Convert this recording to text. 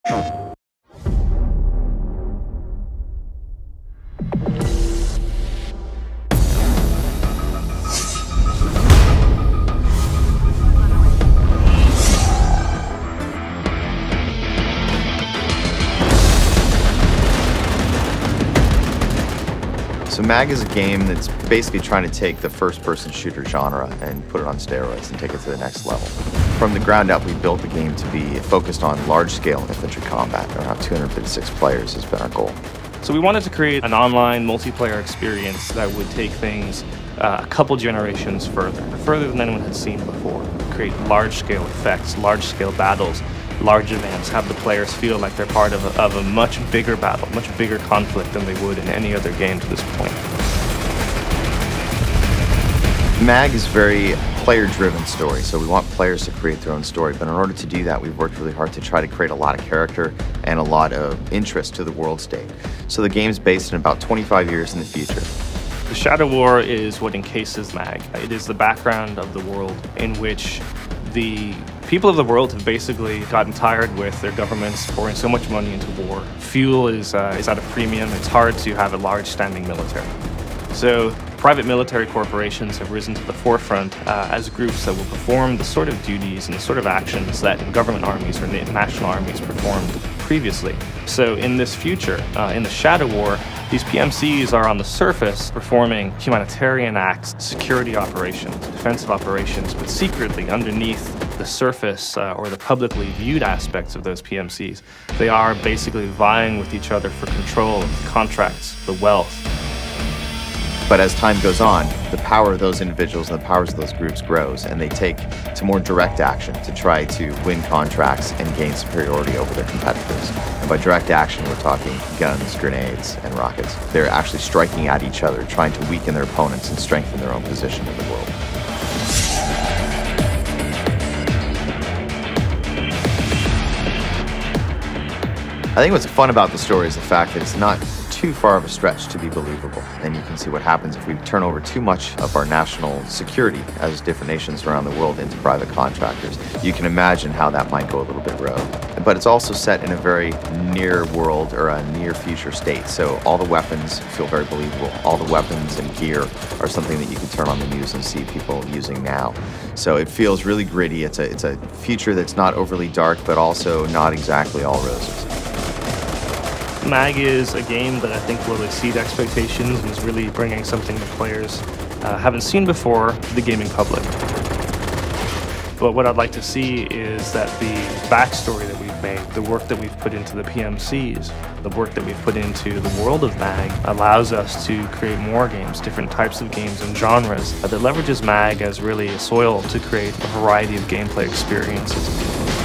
So MAG is a game that's basically trying to take the first-person shooter genre and put it on steroids and take it to the next level. From the ground up, we built the game to be focused on large-scale infantry combat. Around 256 players has been our goal. So we wanted to create an online multiplayer experience that would take things a couple generations further than anyone had seen before. Create large-scale effects, large-scale battles, large events, have the players feel like they're part of a much bigger battle, much bigger conflict than they would in any other game to this point. MAG is a very player-driven story, so we want players to create their own story. But in order to do that, we've worked really hard to try to create a lot of character and a lot of interest to the world state. So the game's based in about 25 years in the future. The Shadow War is what encases MAG. It is the background of the world in which the people of the world have basically gotten tired with their governments pouring so much money into war. Fuel is at a premium. It's hard to have a large standing military. So private military corporations have risen to the forefront as groups that will perform the sort of duties and the sort of actions that government armies or national armies performed previously. So in this future, in the Shadow War, these PMCs are on the surface performing humanitarian acts, security operations, defensive operations, but secretly underneath the surface or the publicly viewed aspects of those PMCs, they are basically vying with each other for control of the contracts, the wealth. But as time goes on, the power of those individuals and the powers of those groups grows, and they take to more direct action to try to win contracts and gain superiority over their competitors. And by direct action, we're talking guns, grenades, and rockets. They're actually striking at each other, trying to weaken their opponents and strengthen their own position in the world. I think what's fun about the story is the fact that it's not too far of a stretch to be believable. And you can see what happens if we turn over too much of our national security as different nations around the world into private contractors. You can imagine how that might go a little bit rogue. But it's also set in a very near world or a near future state. So all the weapons feel very believable. All the weapons and gear are something that you can turn on the news and see people using now. So it feels really gritty. It's a future that's not overly dark, but also not exactly all roses. MAG is a game that I think will exceed expectations and is really bringing something that players haven't seen before to the gaming public. But what I'd like to see is that the backstory that we've made, the work that we've put into the PMCs, the work that we've put into the world of MAG allows us to create more games, different types of games and genres that leverages MAG as really a soil to create a variety of gameplay experiences.